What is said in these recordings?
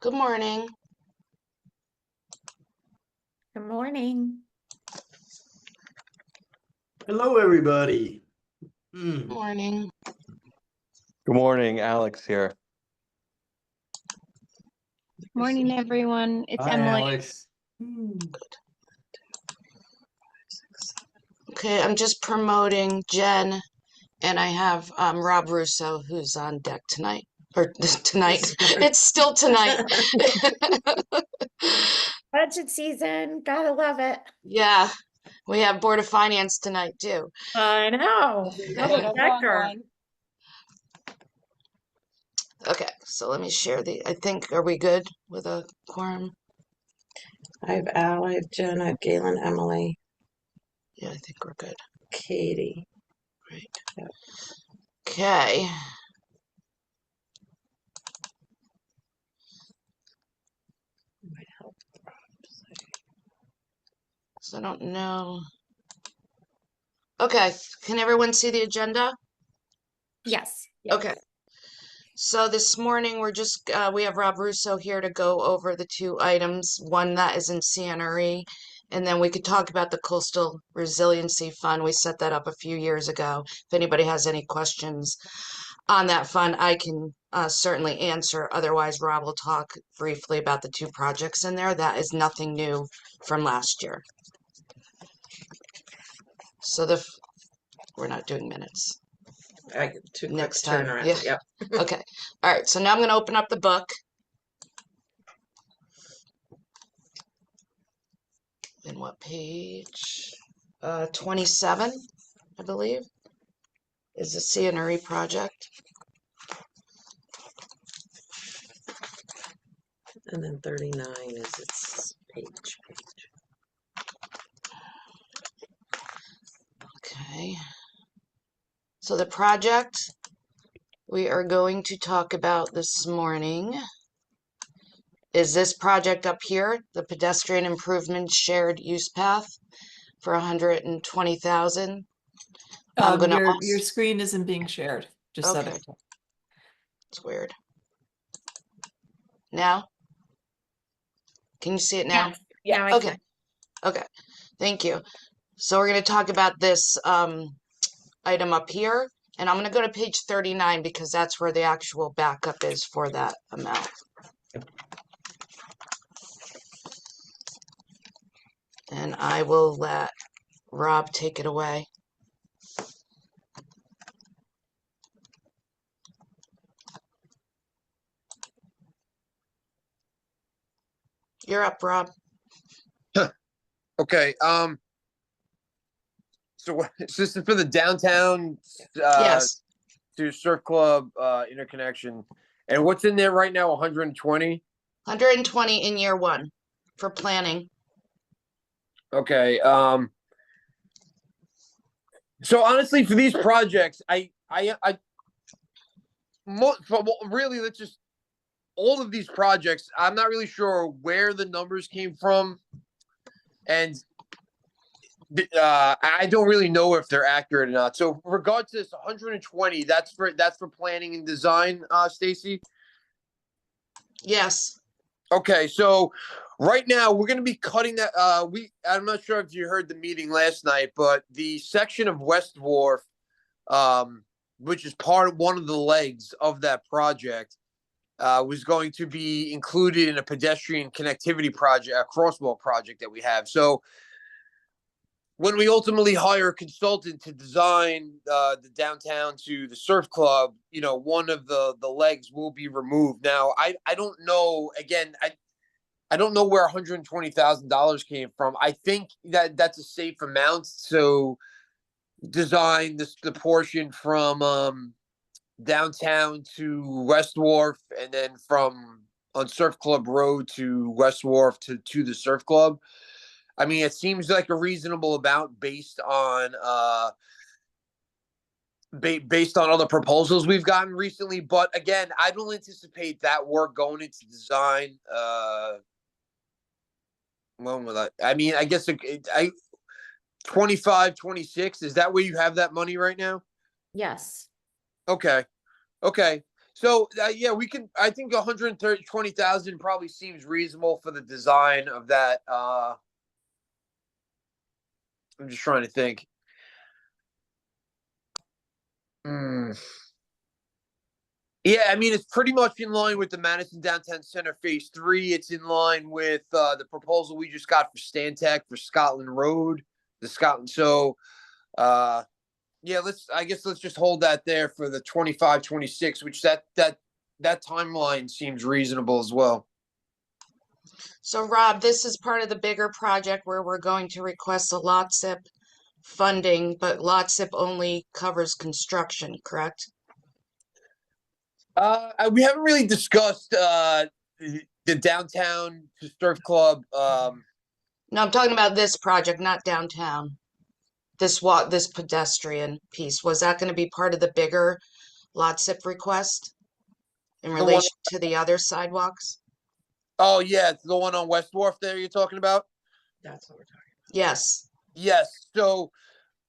Good morning. Good morning. Hello, everybody. Good morning. Good morning, Alex here. Morning, everyone. It's Hi, Emily. Alex. Okay, I'm just promoting Jen, and I have Rob Russo, who's on deck tonight. Or tonight. It's still tonight. Budget season, gotta love it. Yeah, we have Board of Finance tonight, too. I know. Public sector. Okay, so let me share I think, are we good with a quorum? I have Al, I have Jen, I have Galen, Emily, Yeah, I think we're good. Katie. Right. Yep. Okay. Might help. So I don't know. Okay, can everyone see the agenda? Yes. Okay. So this morning we're just we have Rob Russo here to go over the two items, one that is in CNRE, and then we could talk about the Coastal Resiliency Fund. We set that up a few years ago. If anybody has any questions on that fund, I can certainly answer. Otherwise, Rob will talk briefly about the two projects in there. That is nothing new from last year. So we're not doing minutes. Too quick Next to turn time, around. yeah. Yep. Okay. All right. So now I'm going to open up the book. In what page? 27, I believe, is the CNRE project. And then 39 is its page. Okay. So the project we are going to talk about this morning is this project up here, the pedestrian improvement shared use path for 120,000. I'm gonna your screen isn't being shared. Just Okay. It's weird. Now? Can you see it now? Yeah. Okay. Okay. Thank you. So we're going to talk about this item up here, and I'm going to go to page 39 because that's where the actual backup is for that amount. And I will let Rob take it away. You're up, Rob. Okay. So this is for the downtown Yes. to Surf Club interconnection. And what's in there right now? 120? 120 in year one for planning. Okay. So honestly, for these projects, really, let's just all of these projects. I'm not really sure where the numbers came from, and I don't really know if they're accurate or not. So, in regards to this 120, that's for planning and design, Stacy. Yes. Okay, so right now we're going to be cutting that. I'm not sure if you heard the meeting last night, but the section of West Wharf, which is part of one of the legs of that project, was going to be included in a pedestrian connectivity project, a crosswalk project that we have. So when we ultimately hire a consultant to design the downtown to the surf club, one of the legs will be removed. Now, I don't know. Again, I don't know where $120,000 came from. I think that's a safe amount. So design the portion from downtown to West Wharf, and then from on Surf Club Road to West Wharf to the surf club. I mean, it seems like a reasonable amount based on based on other proposals we've gotten recently. But again, I don't anticipate that work going into design. When will I mean, I guess 25, 26. Is that where you have that money right now? Yes. Okay. So yeah, we can. I think 120,000 probably seems reasonable for the design of that. I'm just trying to think. Hmm. Yeah, I mean it's pretty much in line with the Madison Downtown Center Phase 3. It's in line with the proposal we just got for Stantec for Scotland Road, the Scotland. So yeah, I guess let's just hold that there for the 25-26, which that timeline seems reasonable as well. So Rob, this is part of the bigger project where we're going to request a lot SIP funding, but lot SIP only covers construction, correct? We haven't really discussed the downtown surf club. No, I'm talking about this project, not downtown. This pedestrian piece, was that going to be part of the bigger lot SIP request in The one, relation to the other sidewalks? oh yeah, it's the one on West Wharf there you're talking about? That's what we're talking Yes. Yes. So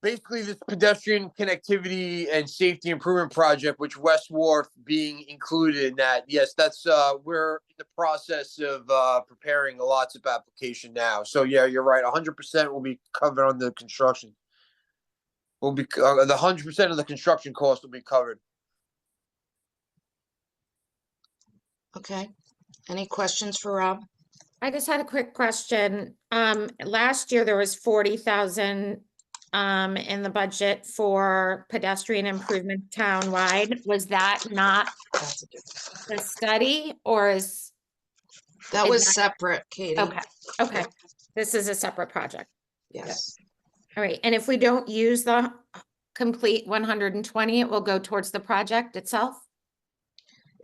basically this pedestrian connectivity and safety improvement project, which West Wharf being included in that. Yes, that's we're in the process of preparing a lots of application now. So yeah, you're right. 100% will be covered on the construction. Will be the 100% of the construction cost will be covered. Okay. Any questions for Rob? I just had a quick question. Last year there was 40,000 in the budget for pedestrian improvement townwide. Was that not about. That's a different. the study or is? That Is was that- separate, Katie. Okay. This is a separate project. Yes. All right, and if we don't use the complete 120, it will go towards the project itself?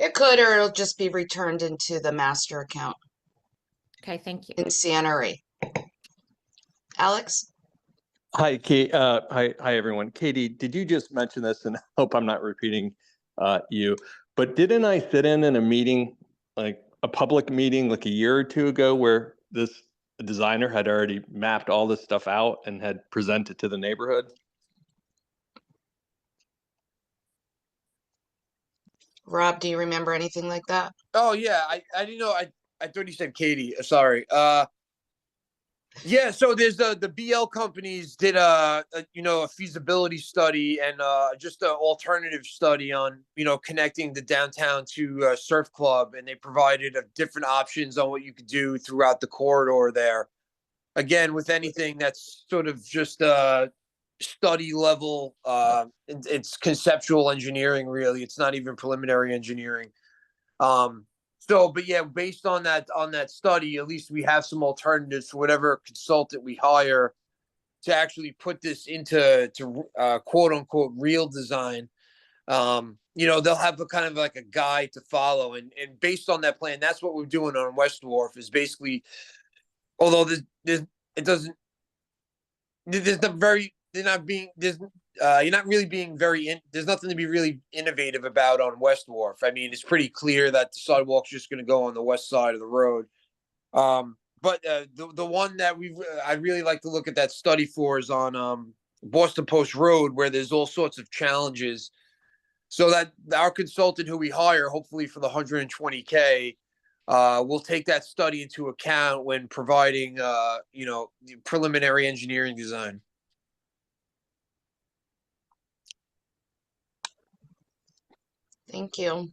It could, or it'll just be returned into the master account Okay, thank you. in CNRE. Alex? Hi, Kate. Hi, everyone. Katie, did you just mention this? And I hope I'm not repeating you, but didn't I sit in a meeting, like a public meeting, like a year or two ago, where this designer had already mapped all this stuff out and had presented to the neighborhood? Rob, do you remember anything like that? Oh yeah, I didn't know. I thought you said Katie. Sorry. Yeah, so there's the BL companies did a feasibility study and just an alternative study on connecting the downtown to surf club, and they provided different options on what you could do throughout the corridor there. Again, with anything that's sort of just study level, it's conceptual engineering really. It's not even preliminary engineering. But yeah, based on that study, at least we have some alternatives for whatever consultant we hire to actually put this into quote unquote real design. They'll have a kind of like a guide to follow, and based on that plan, that's what we're doing on West Wharf. Is basically, although it doesn't, there's the very they're not being there's you're not really being there's nothing to be really innovative about on West Wharf. I mean, it's pretty clear that the sidewalk's just going to go on the west side of the road. But the one that I'd really like to look at that study for is on Boston Post Road, where there's all sorts of challenges. So that our consultant who we hire, hopefully for the 120K, will take that study into account when providing the preliminary engineering design. Thank you.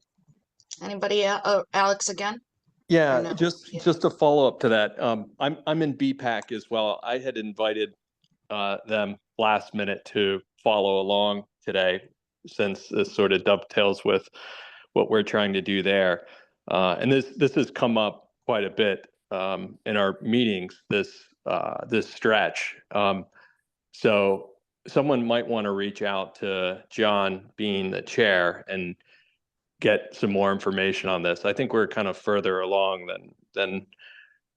Anybody else? Oh, Alex again? Yeah, no? just to follow up to that, I'm in BPAC as well. I had invited them last minute to follow along today, since this sort of dovetails with what we're trying to do there. And this has come up quite a bit in our meetings this stretch. So someone might want to reach out to John, being the chair, and get some more information on this. I think we're kind of further along than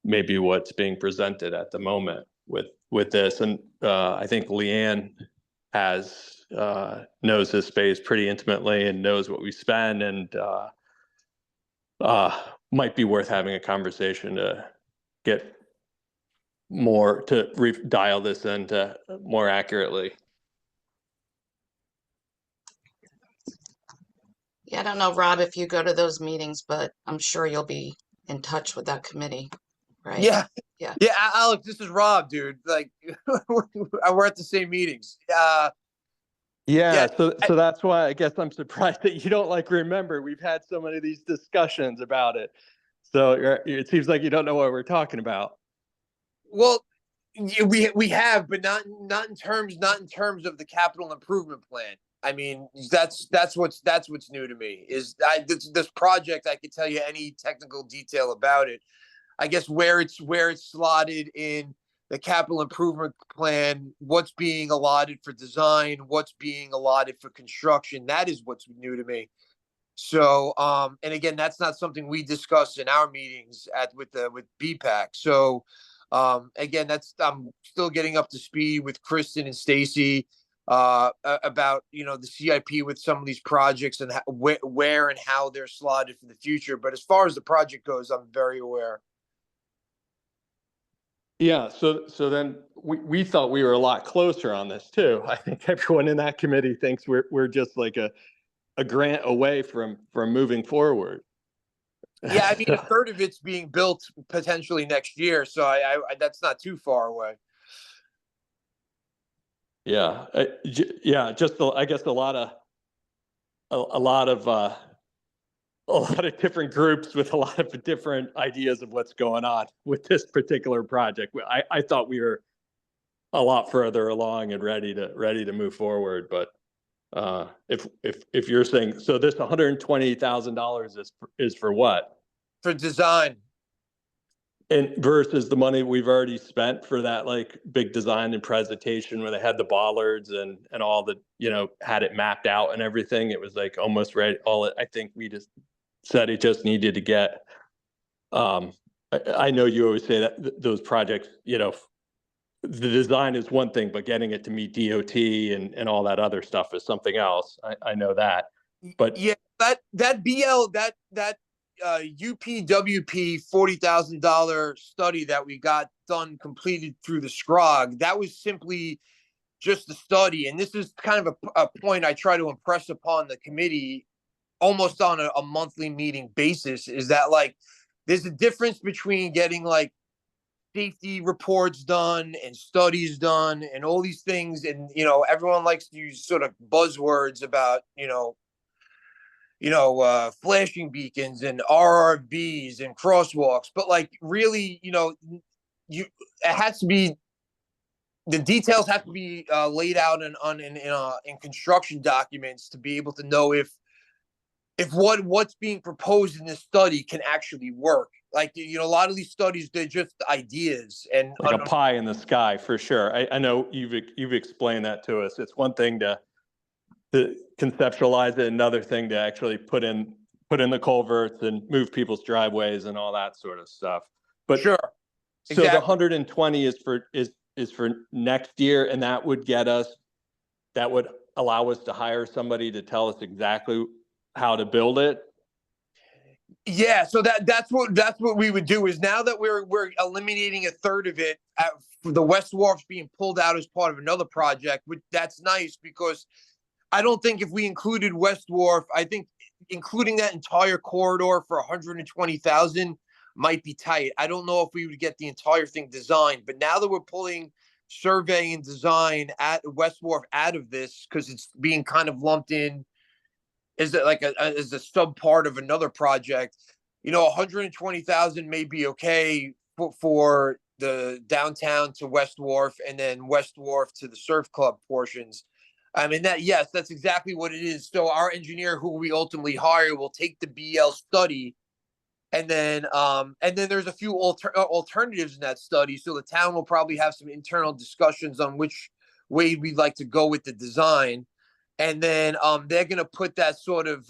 maybe what's being presented at the moment with this. And I think Leanne knows this space pretty intimately and knows what we spend, and might be worth having a conversation to get more dial this into more accurately. Yeah, I don't know, Rob, if you go to those meetings, but I'm sure you'll be in touch with that committee, right? Yeah. Yeah. Yeah, Alex, this is Rob, dude. Like, we're at the same meetings. Yeah, Yeah, so that's why I guess I'm surprised that you don't like remember. We've had so many of these discussions about it. So it seems like you don't know what we're talking about. well, we have, but not in terms of the capital improvement plan. I mean, that's what's new to me is this project. I could tell you any technical detail about it. I guess where it's slotted in the capital improvement plan, what's being allotted for design, what's being allotted for construction. That is what's new to me. So, and again, that's not something we discuss in our meetings with BPAC. So, again, I'm still getting up to speed with Kristen and Stacy about the CIP with some of these projects and where and how they're slotted for the future. But as far as the project goes, I'm very aware. Yeah, so then we thought we were a lot closer on this too. I think everyone in that committee thinks we're just like a grant away from moving forward. Yeah, I mean, a So, third of it's being built potentially next year, so I that's not too far away. yeah, yeah, I guess a lot of a lot of different groups with a lot of different ideas of what's going on with this particular project. I thought we were a lot further along and ready to move forward, but if you're saying so, this $120,000 is for what? For design. And versus the money we've already spent for that like big design and presentation where they had the bollards and all the had it mapped out and everything. It was like almost ready. I think we just said it just needed to get. I know you always say that those projects, the design is one thing, but getting it to meet DOT and all that other stuff is something else. I know that, but Yeah, that BL that UPWP $40,000 study that we got done completed through the SCROG, that was simply just a study, and this is kind of a point I try to impress upon the committee almost on a monthly meeting basis, is that like there's a difference between getting like safety reports done and studies done and all these things, and everyone likes to use sort of buzzwords about flashing beacons and RRBs and crosswalks, but like really, it has to be, the details have to be laid out in construction documents to be able to know if what's being proposed in this study can actually work. Like, a lot of these studies, they're just ideas and like a pie in the sky for sure. I know you've explained that to us. It's one thing to conceptualize it, another thing to actually put in the culverts and move people's driveways and all that sort of stuff. But sure, so exactly. the 120 is for next year, and that would allow us to hire somebody to tell us exactly how to build it. Yeah, so that's what we would do, is now that we're eliminating a third of it, the West Wharf's being pulled out as part of another project, which that's nice, because I don't think if we included West Wharf, I think including that entire corridor for 120,000 might be tight. I don't know if we would get the entire thing designed, but now that we're pulling survey and design at West Wharf out of this, because it's being kind of lumped in as a sub part of another project, 120,000 may be okay for the downtown to West Wharf and then West Wharf to the surf club portions. I mean, yes, that's exactly what it is. So our engineer, who we ultimately hire, will take the BL study, and then there's a few alternatives in that study. So the town will probably have some internal discussions on which way we'd like to go with the design, and then they're gonna put that sort of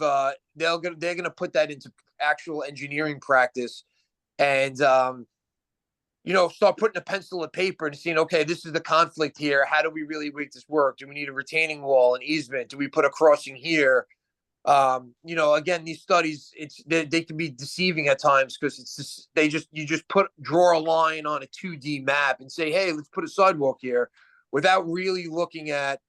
they're gonna put that into actual engineering practice, and start putting a pencil to paper and seeing, okay, this is the conflict here. How do we really make this work? Do we need a retaining wall, an easement? Do we put a crossing here? Again, these studies, they can be deceiving at times, because it's just you just draw a line on a 2D map and say, hey, let's put a sidewalk here, without really looking at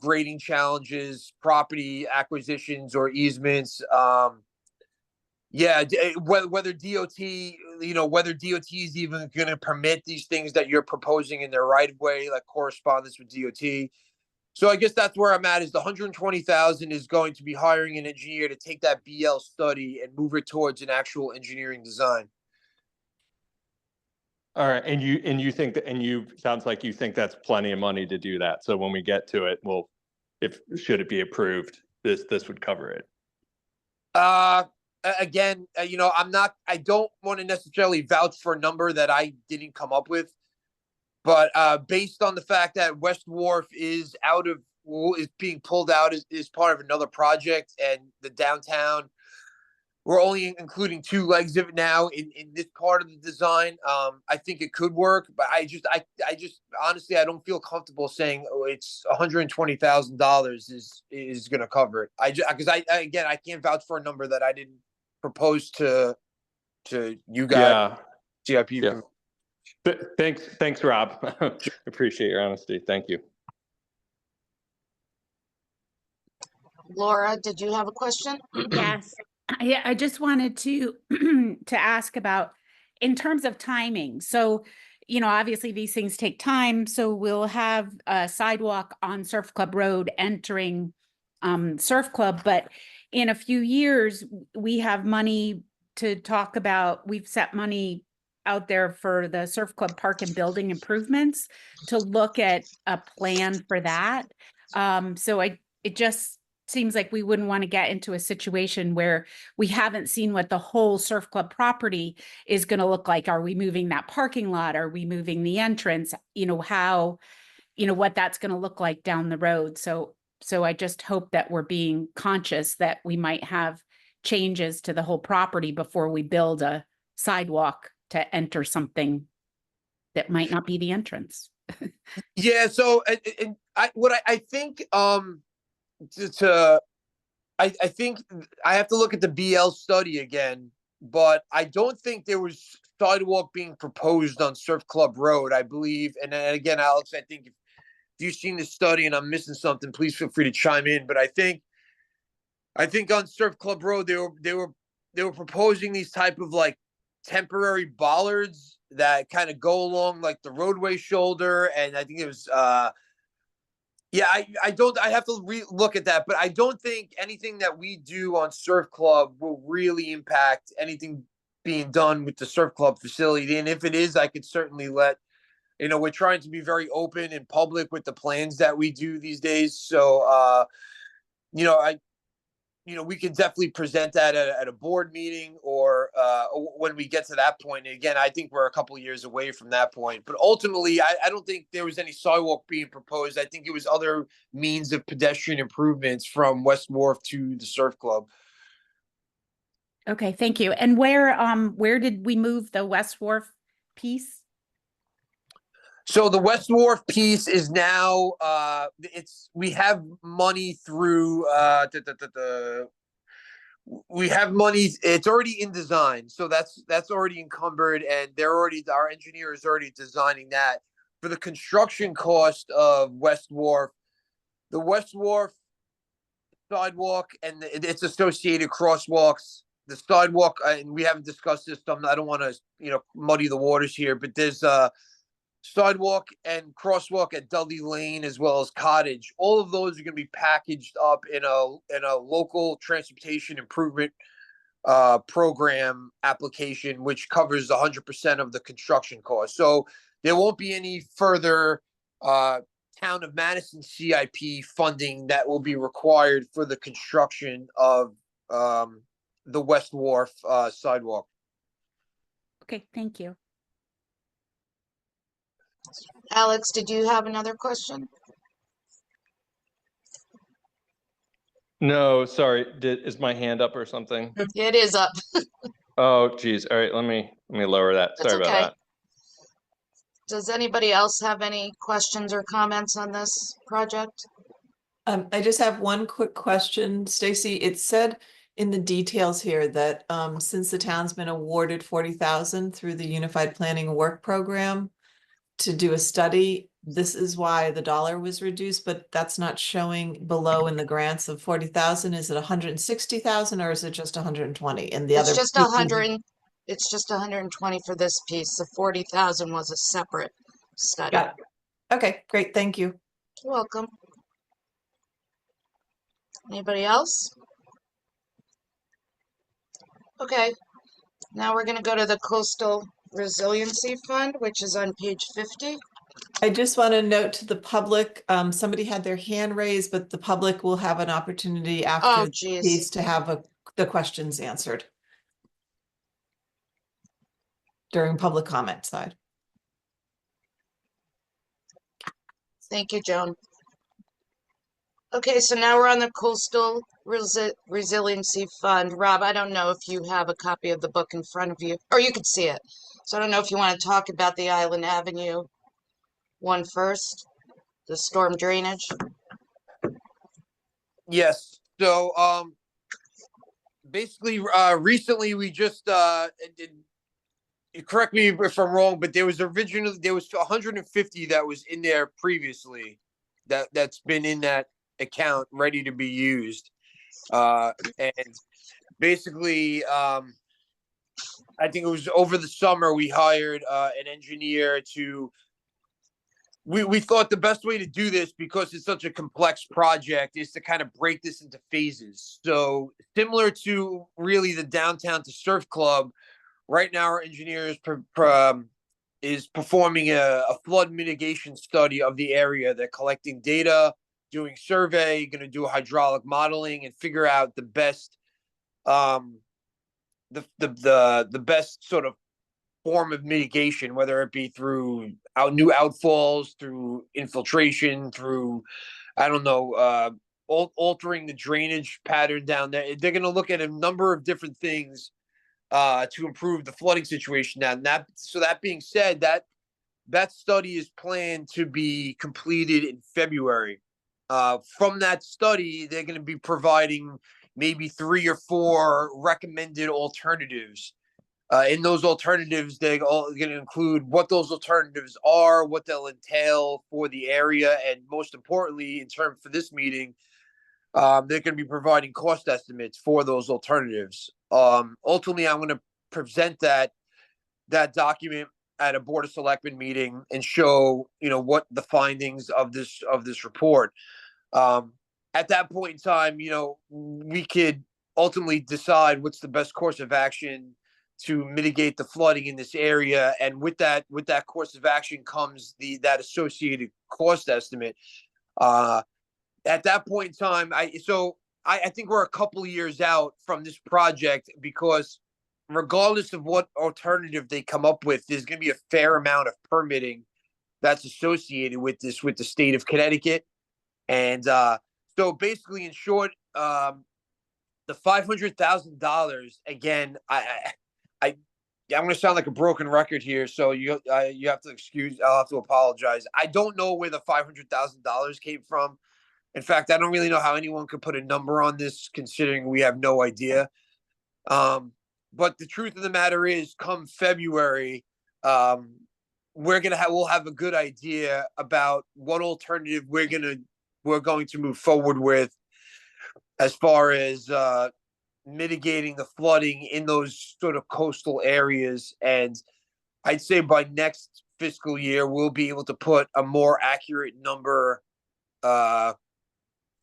grading challenges, property acquisitions or easements. Whether DOT, whether DOT is even going to permit these things that you're proposing in their right of way, like correspondence with DOT. So I guess that's where I'm at. Is the 120,000 is going to be hiring an engineer to take that BL study and move it towards an actual engineering design. All right, and you think that, and you sounds like you think that's plenty of money to do that. So when we get to it, well, if should it be approved, this would cover it. Again, I don't want to necessarily vouch for a number that I didn't come up with, but based on the fact that West Wharf is being pulled out as part of another project, and the downtown, we're only including 2 legs of it now in this part of the design. I think it could work, but I just honestly, I don't feel comfortable saying, oh, it's $120,000 is going to cover it. Because I can't vouch for a number that I didn't propose to you guys. Yeah. CIP. Yeah. Thanks, Rob. Appreciate your honesty. Thank you. Laura, did you have a question? Yes. Yeah, I just wanted to to ask about in terms of timing. So, obviously these things take time. So we'll have a sidewalk on Surf Club Road entering Surf Club, but in a few years we have money to talk about. We've set money out there for the Surf Club Park and building improvements to look at a plan for that. So it just seems like we wouldn't want to get into a situation where we haven't seen what the whole Surf Club property is going to look like. Are we moving that parking lot? Are we moving the entrance? How, what that's going to look like down the road. So I just hope that we're being conscious that we might have changes to the whole property before we build a sidewalk to enter something that might not be the entrance. Yeah. So I think I think I have to look at the BL study again, but I don't think there was sidewalk being proposed on Surf Club Road, I believe. And then again, Alex, I think if you've seen the study and I'm missing something, please feel free to chime in. But I think on Surf Club Road, they were proposing these type of like temporary bollards that kind of go along like the roadway shoulder. And I think it was I have to look at that, but I don't think anything that we do on Surf Club will really impact anything being done with the Surf Club facility. And if it is, I could certainly we're trying to be very open and public with the plans that we do these days. So, we could definitely present that at a board meeting or when we get to that point. And again, I think we're a couple of years away from that point. But ultimately, I don't think there was any sidewalk being proposed. I think it was other means of pedestrian improvements from West Wharf to the Surf Club. Okay, thank you. And where did we move the West Wharf piece? So the West Wharf piece is now we have money through we have money. It's already in design, so that's already encumbered, and our engineer is already designing that. For the construction cost of West Wharf, the West Wharf sidewalk and its associated crosswalks, the sidewalk, and we haven't discussed this, so I don't want to muddy the waters here, but there's sidewalk and crosswalk at Dudley Lane as well as Cottage. All of those are going to be packaged up in a local transportation improvement program application, which covers 100% of the construction cost. So there won't be any further town of Madison CIP funding that will be required for the construction of the West Wharf sidewalk. Okay, thank you. Alex, did you have another question? No, sorry. Is my hand up or something? It is up. Oh, geez. All right, let me lower that. That's Sorry okay. about that. Does anybody else have any questions or comments on this project? I just have one quick question, Stacy. It said in the details here that since the town's been awarded 40,000 through the Unified Planning Work Program to do a study, this is why the dollar was reduced, but that's not showing below in the grants of 40,000. Is it 160,000 or is it just 120? And the It's other just pieces- 120 for this piece. The 40,000 was a separate study. Got it. Okay, great. Thank you. You're welcome. Anybody else? Okay, now we're going to go to the Coastal Resiliency Fund, which is on page 50. I just want to note to the public, somebody had their hand raised, but the public will have an opportunity after Oh, the geez. piece to have the questions answered during public comment side. Thank you, Joan. Okay, so now we're on the Coastal Resiliency Fund. Rob, I don't know if you have a copy of the book in front of you, or you could see it. So I don't know if you want to talk about the Island Avenue one first, the storm drainage. Yes. So basically recently we just correct me if I'm wrong, but there was 150 that was in there previously that's been in that account ready to be used. And basically I think it was over the summer we hired an engineer to we thought the best way to do this, because it's such a complex project, is to kind of break this into phases. So similar to really the Downtown to Surf Club, right now our engineer is performing a flood mitigation study of the area. They're collecting data, doing survey, going to do hydraulic modeling, and figure out the best the best sort of form of mitigation, whether it be through new outfalls, through infiltration, through, I don't know, altering the drainage pattern down there. They're going to look at a number of different things to improve the flooding situation. Now, that being said, that study is planned to be completed in February. From that study, they're going to be providing maybe 3 or 4 recommended alternatives. In those alternatives, they're all going to include what those alternatives are, what they'll entail for the area, and most importantly, in terms for this meeting, they're going to be providing cost estimates for those alternatives. Ultimately, I'm going to present that document at a Board of Selectmen meeting and show, what the findings of this report. At that point in time, we could ultimately decide what's the best course of action to mitigate the flooding in this area, and with that course of action comes that associated cost estimate. At that point in time, I think we're a couple of years out from this project, because regardless of what alternative they come up with, there's going to be a fair amount of permitting that's associated with this with the state of Connecticut. And so basically, in short, the $500,000, again, I'm going to sound like a broken record here, so you have to excuse. I'll have to apologize. I don't know where the $500,000 came from. In fact, I don't really know how anyone could put a number on this, considering we have no idea. But the truth of the matter is, come February, we'll have a good idea about what alternative we're going to move forward with, as far as mitigating the flooding in those sort of coastal areas. And I'd say by next fiscal year, we'll be able to put a more accurate number,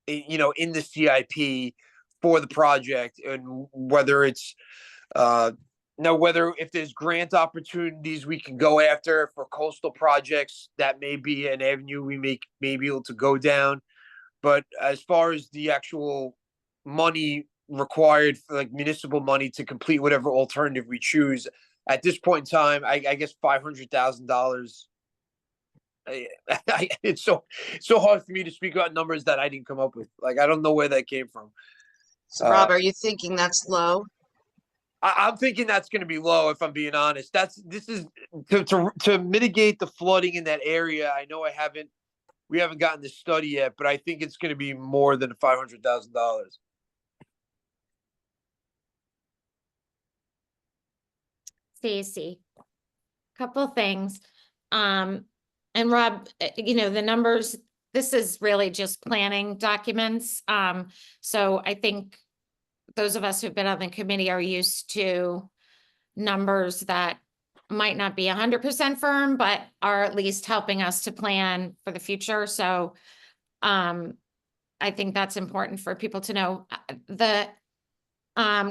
in the CIP for the project, and whether it's whether if there's grant opportunities we can go after for coastal projects, that may be an avenue we may be able to go down. But as far as the actual money required for like municipal money to complete whatever alternative we choose, at this point in time, I guess $500,000. It's so hard for me to speak about numbers that I didn't come up with. Like, I don't know where that came from. So, Rob, are you thinking that's low? I'm thinking that's going to be low, if I'm being honest. This is to mitigate the flooding in that area. I know we haven't gotten the study yet, but I think it's going to be more than $500,000. Stacy, couple things. And Rob, the numbers, this is really just planning documents. So I think those of us who've been on the committee are used to numbers that might not be 100% firm, but are at least helping us to plan for the future. So I think that's important for people to know. The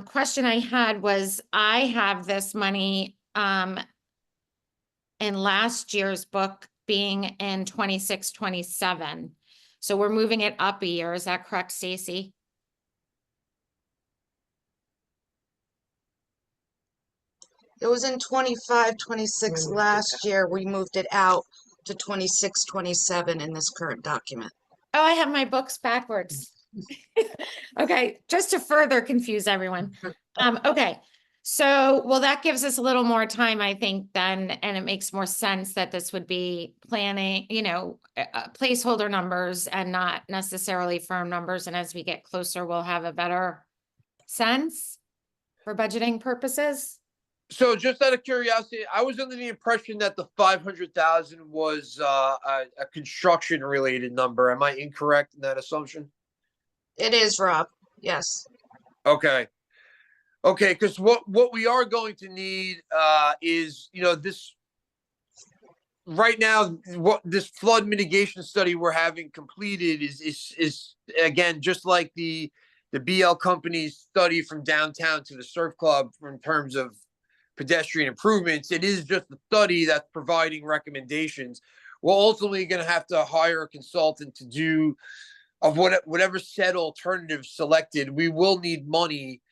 question I had was, I have this money in last year's book being in 26, 27. So we're moving it up a year. Is that correct, Stacy? It was in 25, 26 last year. We moved it out to 26, 27 in this current document. Oh, I have my books backwards. Okay, just to further confuse everyone. Okay, so, well, that gives us a little more time, I think, then, and it makes more sense that this would be planning, placeholder numbers and not necessarily firm numbers. And as we get closer, we'll have a better sense for budgeting purposes. So just out of curiosity, I was under the impression that the 500,000 was a construction related number. Am I incorrect in that assumption? It is, Rob. Yes. Okay. Okay, because what we are going to need is, this right now, what this flood mitigation study we're having completed is again just like the BL company's study from downtown to the surf club in terms of pedestrian improvements. It is just a study that's providing recommendations. We're ultimately going to have to hire a consultant to do of whatever said alternative selected. We will need money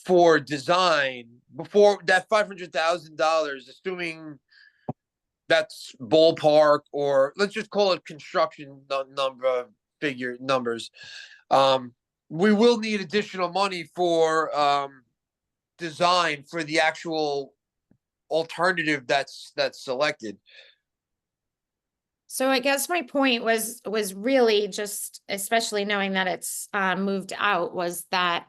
for design before that $500,000, assuming that's ballpark, or let's just call it construction numbers. We will need additional money for design for the actual alternative that's selected. So I guess my point was really just, especially knowing that it's moved out, was that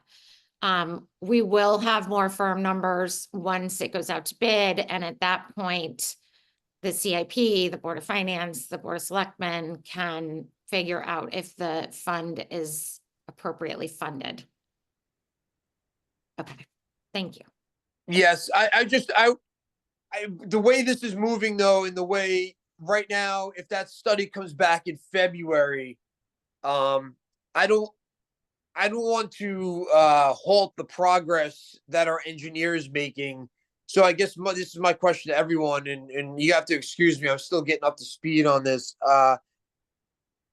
we will have more firm numbers once it goes out to bid. And at that point, the CIP, the Board of Finance, the Board of Selectmen can figure out if the fund is appropriately funded. Okay, thank you. Yes, the way this is moving though, in the way right now, if that study comes back in February, I don't want to halt the progress that our engineers making. So I guess this is my question to everyone, and you have to excuse me, I'm still getting up to speed on this.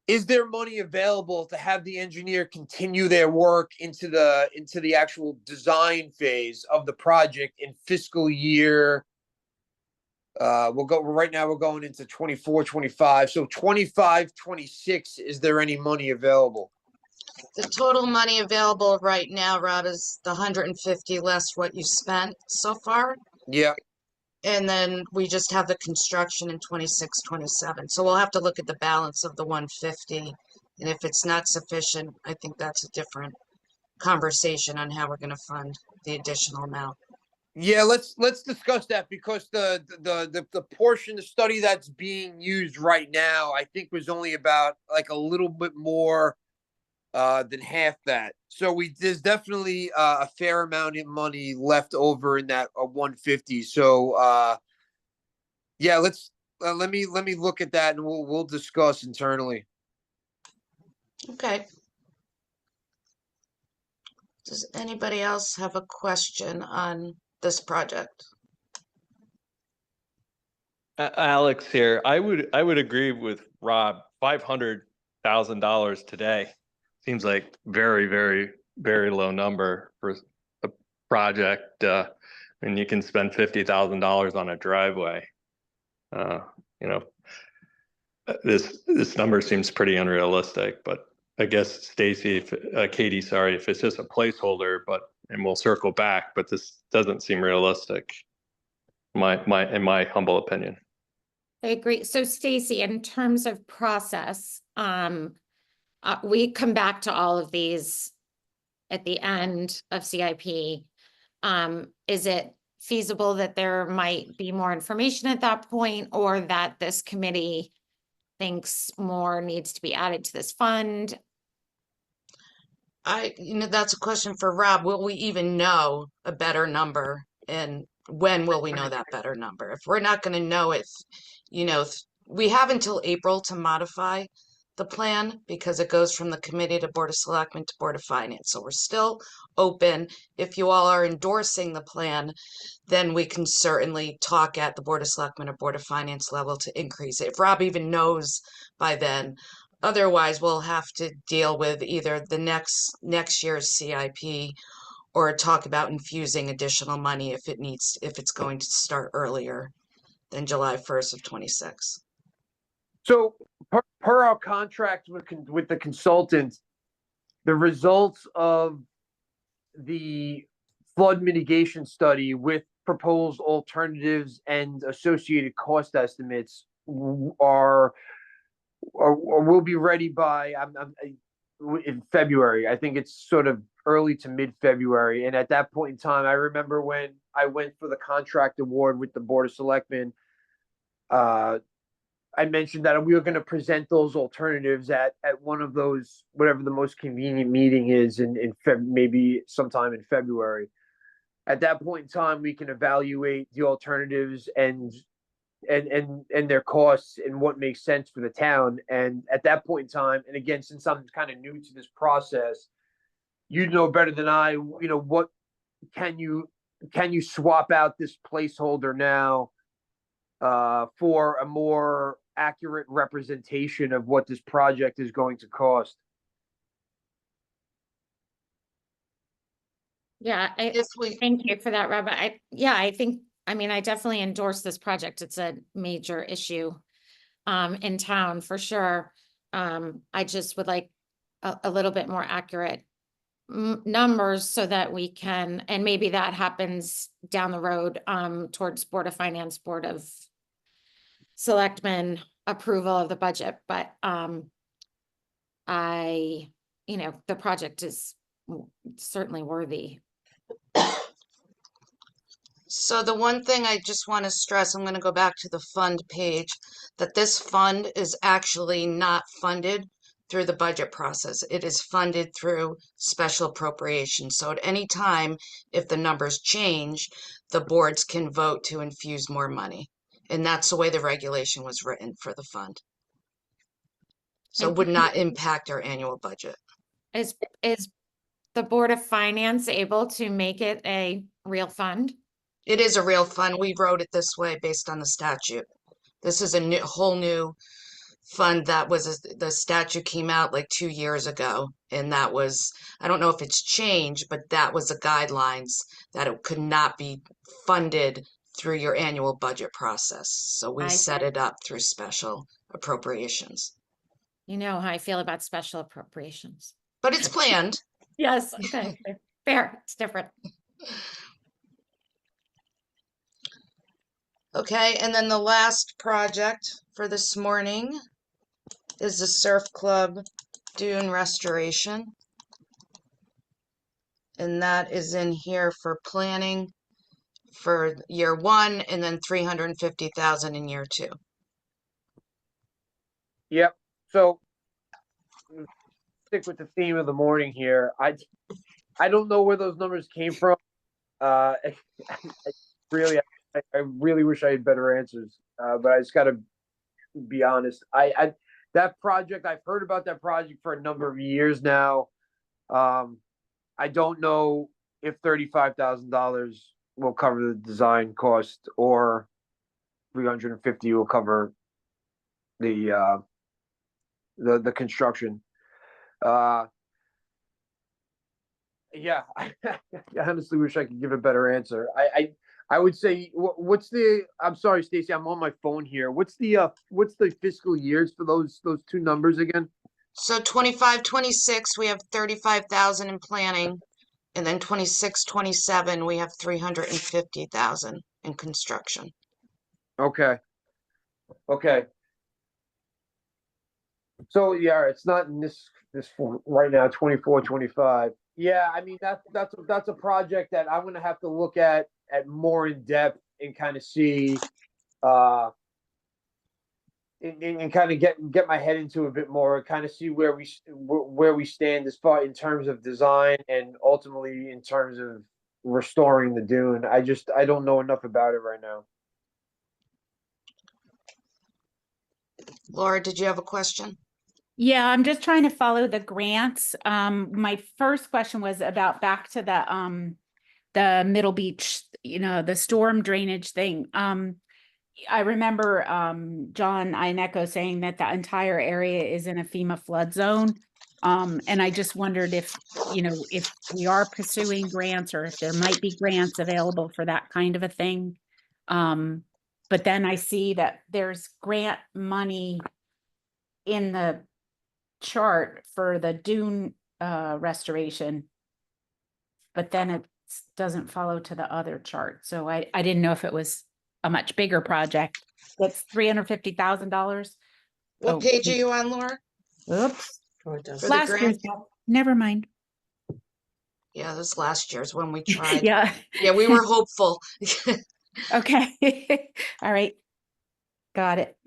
Is there money available to have the engineer continue their work into the actual design phase of the project in fiscal year? Right now we're going into 24, 25. So 25, 26, is there any money available? The total money available right now, Rob, is the 150 less what you spent so far. Yeah. And then we just have the construction in 26, 27. So we'll have to look at the balance of the 150. And if it's not sufficient, I think that's a different conversation on how we're going to fund the additional amount. Yeah, let's discuss that, because the portion, the study that's being used right now, I think was only about like a little bit more than half that. So there's definitely a fair amount of money left over in that 150. So yeah, let me look at that, and we'll discuss internally. Okay. Does anybody else have a question on this project? Alex here. I would agree with Rob. $500,000 today seems like very, very, very low number for a project. And you can spend $50,000 on a driveway. This number seems pretty unrealistic. But I guess Katie, sorry, if it's just a placeholder, and we'll circle back. But this doesn't seem realistic, in my humble opinion. I agree. So Stacy, in terms of process, we come back to all of these at the end of CIP. Is it feasible that there might be more information at that point, or that this committee thinks more needs to be added to this fund? That's a question for Rob. Will we even know a better number? And when will we know that better number? If we're not going to know it, we have until April to modify the plan because it goes from the committee to Board of Selectmen to Board of Finance. So we're still open. If you all are endorsing the plan, then we can certainly talk at the Board of Selectmen or Board of Finance level to increase it. If Rob even knows by then, otherwise we'll have to deal with either the next year's CIP or talk about infusing additional money if it's going to start earlier than July 1st of 26. So per our contract with the consultant, the results of the flood mitigation study with proposed alternatives and associated cost estimates are will be ready by in February. I think it's sort of early to mid-February. And at that point in time, I remember when I went for the contract award with the Board of Selectmen, I mentioned that we were going to present those alternatives at one of those, whatever the most convenient meeting is maybe sometime in February. At that point in time, we can evaluate the alternatives and their costs and what makes sense for the town. And at that point in time, and again, since I'm kind of new to this process, you know better than I, what can you swap out this placeholder now for a more accurate representation of what this project is going to cost? Yeah, thank you for that, Rob. I definitely endorse this project. It's a major issue in town for sure. I just would like a little bit more accurate numbers so that we can, and maybe that happens down the road towards Board of Finance, Board of Selectmen approval of the budget. But the project is certainly worthy. So the one thing I just want to stress, I'm going to go back to the fund page, that this fund is actually not funded through the budget process. It is funded through special appropriations. So at any time, if the numbers change, the boards can vote to infuse more money. And that's the way the regulation was written for the fund. So it would not impact our annual budget. Is the Board of Finance able to make it a real fund? It is a real fund. We wrote it this way based on the statute. This is a whole new fund that was the statute came out like 2 years ago, and that was, I don't know if it's changed, but that was the guidelines that it could not be funded through your annual budget process. So we set it up through special appropriations. You know how I feel about special appropriations. But it's planned. Yes, okay. Fair, it's different. Okay, and then the last project for this morning is the Surf Club Dune Restoration. And that is in here for planning for year 1 and then 350,000 in year 2. Yep. So stick with the theme of the morning here. I don't know where those numbers came from. I really wish I had better answers. But I just got to be honest. That project, I've heard about that project for a number of years now. I don't know if $35,000 will cover the design cost or 350 will cover the construction. Yeah, I honestly wish I could give a better answer. I would say, what's I'm sorry, Stacy, I'm on my phone here. What's the fiscal years for those two numbers again? So 25-26, we have 35,000 in planning, and then 26-27, we have 350,000 in construction. Okay. So yeah, it's not in this right now, 24-25. Yeah, I mean that's a project that I'm gonna have to look at at more in depth and kind of see uh and kind of get my head into a bit more, kind of see where we stand as far in terms of design and ultimately in terms of restoring the dune. I don't know enough about it right now. Laura, did you have a question? Yeah, I'm just trying to follow the grants. My first question was about back to the Middle Beach, the storm drainage thing. I remember John Ianecco saying that the entire area is in a FEMA flood zone. And I just wondered if we are pursuing grants or if there might be grants available for that kind of a thing. But then I see that there's grant money in the chart for the dune restoration, but then it doesn't follow to the other chart. So I didn't know if it was a much bigger project. That's $350,000. What Oh, page are you on, Laura? Oops. Or it does. For the Last year's, grant? never mind. Yeah, this last year's when we tried. Yeah. Yeah, we were hopeful. Okay. All right. Got it.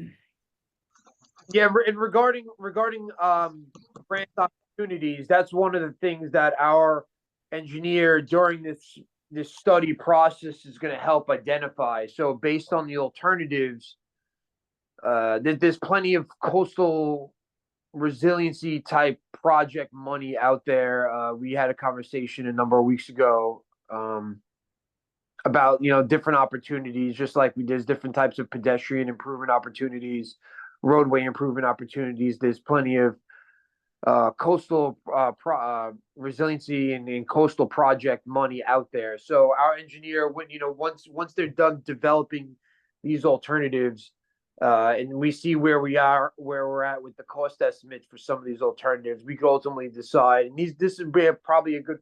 Yeah, and regarding grant opportunities, that's one of the things that our engineer during this study process is going to help identify. So based on the alternatives, there's plenty of coastal resiliency type project money out there. We had a conversation a number of weeks ago about different opportunities, just like there's different types of pedestrian improvement opportunities, roadway improvement opportunities. There's plenty of coastal resiliency and coastal project money out there. So our engineer, when once they're done developing these alternatives, and we see where we're at with the cost estimates for some of these alternatives, we could ultimately decide. And this would be probably a good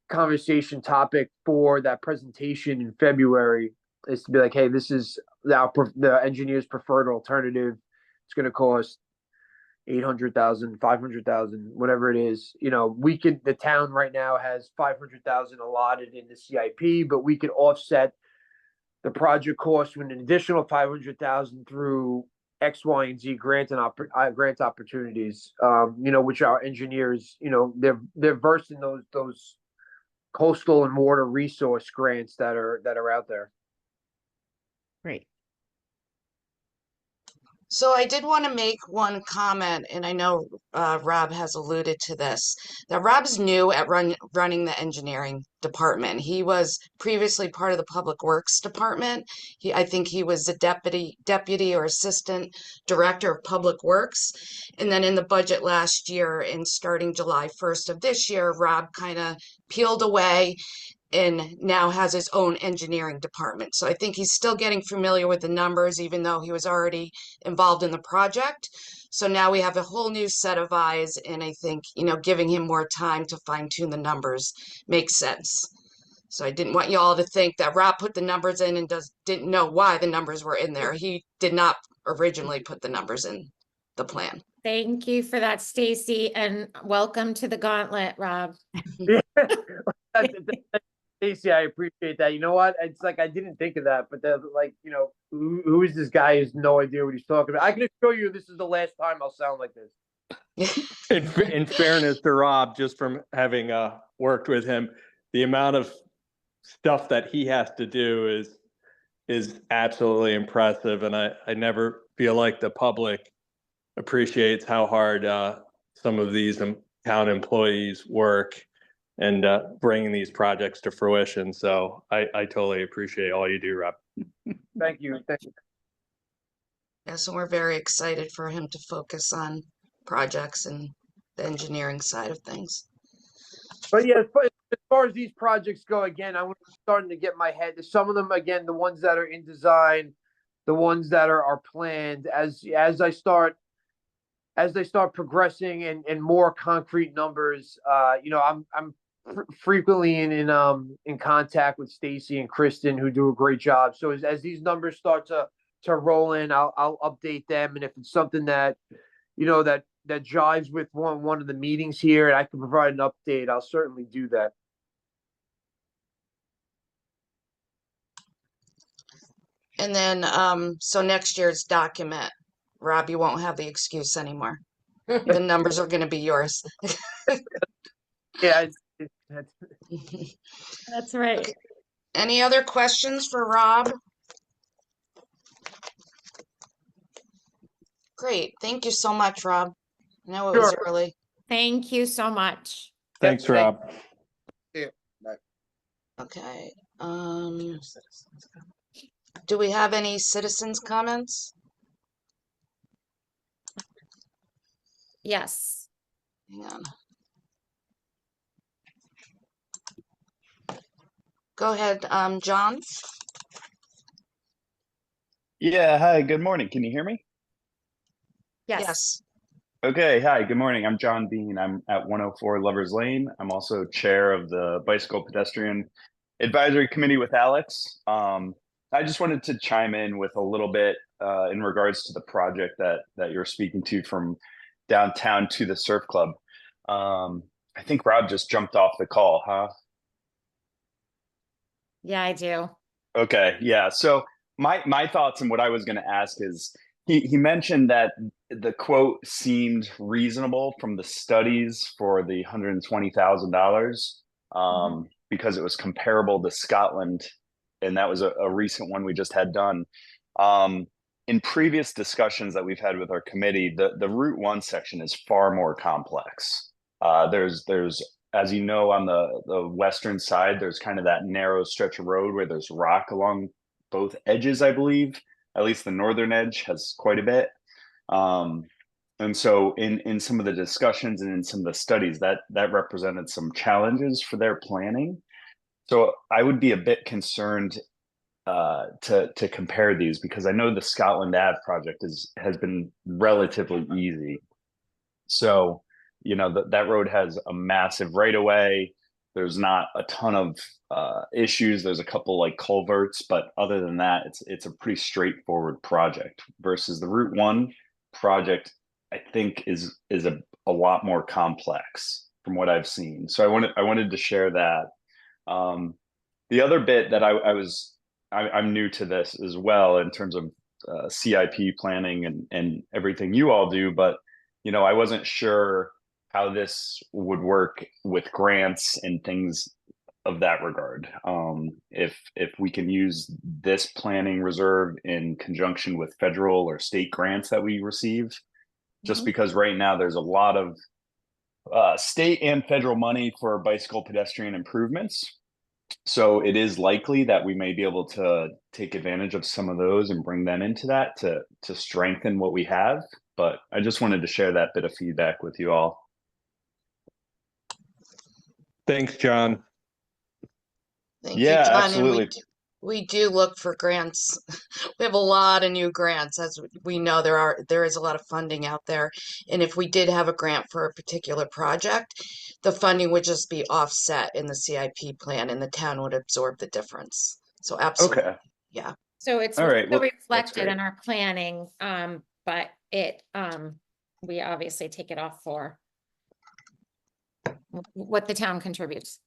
conversation topic for that presentation in February, is to be like, hey, this is the engineer's preferred alternative. It's going to cost 800,000, 500,000, whatever it is. The town right now has 500,000 allotted in the CIP, but we could offset the project cost with an additional 500,000 through X, Y, and Z grant opportunities. Which our engineers, they're versed in those coastal and water resource grants that are out there. Great. So I did want to make one comment, and I know Rob has alluded to this, that Rob's new at running the engineering department. He was previously part of the Public Works Department. I think he was the deputy or assistant director of Public Works. And then in the budget last year and starting July 1st of this year, Rob kind of peeled away and now has his own engineering department. So I think he's still getting familiar with the numbers, even though he was already involved in the project. So now we have a whole new set of eyes, and I think, giving him more time to fine tune the numbers makes sense. So I didn't want you all to think that Rob put the numbers in and didn't know why the numbers were in there. He did not originally put the numbers in the plan. Thank you for that, Stacy, and welcome to the gauntlet, Rob. Stacey, I appreciate that. You know what? It's like I didn't think of that, but they're like, who is this guy who has no idea what he's talking about? I can assure you this is the last time I'll sound like this. In fairness to Rob, just from having worked with him, the amount of stuff that he has to do is absolutely impressive, and I never feel like the public appreciates how hard some of these town employees work and bringing these projects to fruition. So I totally appreciate all you do, Rob. Thank you. Yes, and we're very excited for him to focus on projects and the engineering side of things. But yeah, as far as these projects go, again, I'm starting to get my head. Some of them, again, the ones that are in design, the ones that are planned. As they start progressing and more concrete numbers, I'm frequently in contact with Stacy and Kristen, who do a great job. So as these numbers start to roll in, I'll update them, and if it's something that that jives with one of the meetings here and I can provide an update, I'll certainly do that. And then, so next year's document, Rob, you won't have the excuse anymore. The numbers are gonna be yours. Yeah, That's right. Okay. Any other questions for Rob? Great, thank you so much, Rob. I know it was Sure. early. Thank you so much. Thanks, thank- Rob. yeah. Bye. Okay, do we have any citizens' comments? Yes. Hang on. Go ahead, John. Yeah, hi, good morning. Can you hear me? Yes. Yes. Okay, hi, good morning. I'm John Bean. I'm at 104 Lovers Lane. I'm also chair of the Bicycle Pedestrian Advisory Committee with Alex. I just wanted to chime in with a little bit in regards to the project that you're speaking to from downtown to the surf club. I think Rob just jumped off the call, huh? Yeah, I do. Okay, yeah. So my thoughts and what I was going to ask is he mentioned that the quote seemed reasonable from the studies for the $120,000 because it was comparable to Scotland, and that was a recent one we just had done. In previous discussions that we've had with our committee, the Route 1 section is far more complex. There's as you know, on the western side, there's kind of that narrow stretch of road where there's rock along both edges, I believe. At least the northern edge has quite a bit. And so in some of the discussions and in some of the studies, that represented some challenges for their planning. So I would be a bit concerned to compare these because I know the Scotland Ave project has been relatively easy. So, you know, that road has a massive right of way. There's not a ton of issues. There's a couple like culverts, but other than that, it's a pretty straightforward project versus the Route 1 project, I think is a lot more complex from what I've seen. So I wanted to share that. The other bit that I'm new to this as well in terms of CIP planning and everything you all do, but you know, I wasn't sure how this would work with grants and things of that regard. If we can use this planning reserve in conjunction with federal or state grants that we receive, just because right now there's a lot of state and federal money for bicycle pedestrian improvements. So it is likely that we may be able to take advantage of some of those and bring them into that to strengthen what we have. But I just wanted to share that bit of feedback with you all. Thanks, John. Thank Yeah, you, John. absolutely. And we do look for grants. We have a lot of new grants. As we know, there is a lot of funding out there. And if we did have a grant for a particular project, the funding would just be offset in the CIP plan and the town would absorb the difference. So absolutely. Okay. Yeah. So it's All right. also Well, reflected great. in our planning, but we obviously take it off for what the town contributes.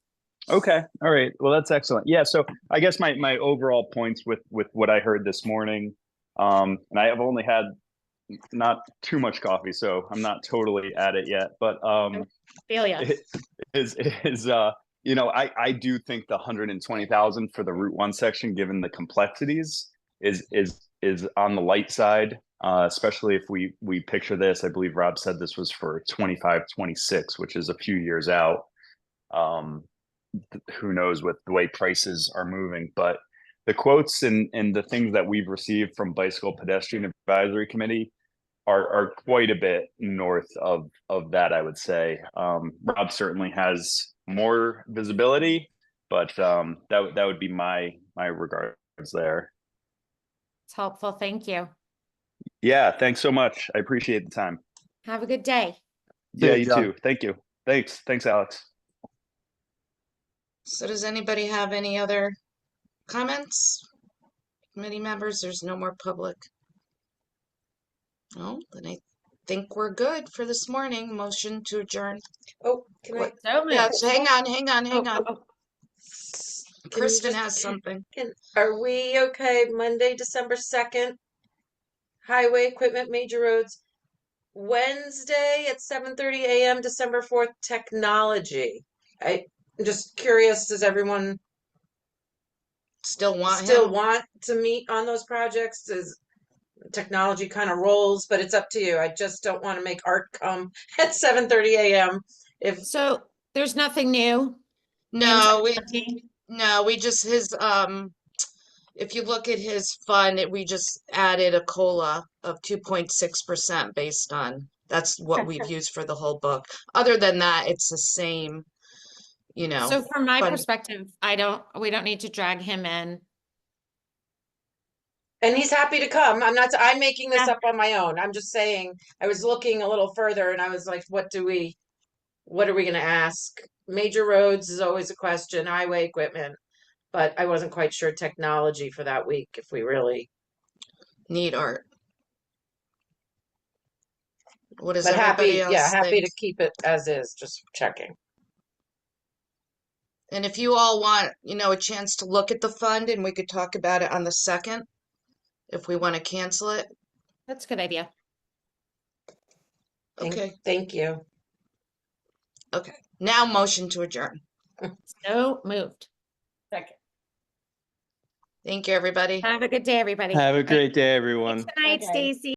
Okay. All right. Well, that's excellent. Yeah. So I guess my overall points with what I heard this morning, and I have only had not too much coffee, so I'm not totally at it yet, but Feel ya. it is you know, I do think the 120,000 for the Route 1 section, given the complexities, is on the light side, especially if we picture this. I believe Rob said this was for 25, 26, which is a few years out. Who knows with the way prices are moving, but the quotes and the things that we've received from Bicycle Pedestrian Advisory Committee are quite a bit north of that, I would say. Rob certainly has more visibility, but that would be my regards there. It's helpful. Thank you. Yeah, thanks so much. I appreciate the time. Have a good day. Yeah, you, you John. too. Thank you. Thanks, Alex. So does anybody have any other comments? Committee members, there's no more public. No, then I think we're good for this morning. Motion to adjourn. Oh, can I? So Yeah, moved. so hang on. Oh, oh, Kristen just- has something. Are we okay? Monday, December 2nd, highway equipment, major roads. Wednesday at 7:30 a.m., December 4th, technology. I'm just curious, does everyone Still want still him? want to meet on those projects? Does technology kind of rolls, but it's up to you. I just don't want to make Art come at 7:30 a.m. If So there's nothing new. in No, technology? we just his if you look at his fund, we just added a COLA of 2.6% based on that's what we've used for the whole book. Other than that, it's the same, you know. So from my fund- perspective, we don't need to drag him in. and he's happy to come. I'm making this Yeah. up on my own. I'm just saying I was looking a little further and I was like, what are we gonna ask? Major roads is always a question, highway equipment, but I wasn't quite sure technology for that week if we really Need Art. What does but everybody happy, else yeah, happy think? to keep it as is, just checking. And if you all want, a chance to look at the fund and we could talk about it on the 2nd, if we want to cancel it. That's a good idea. Okay. Thank you. Okay. Now motion to adjourn. So moved. Second. Thank you, everybody. Have a good day, everybody. Have a great day, everyone. Good night, Okay. Stacy.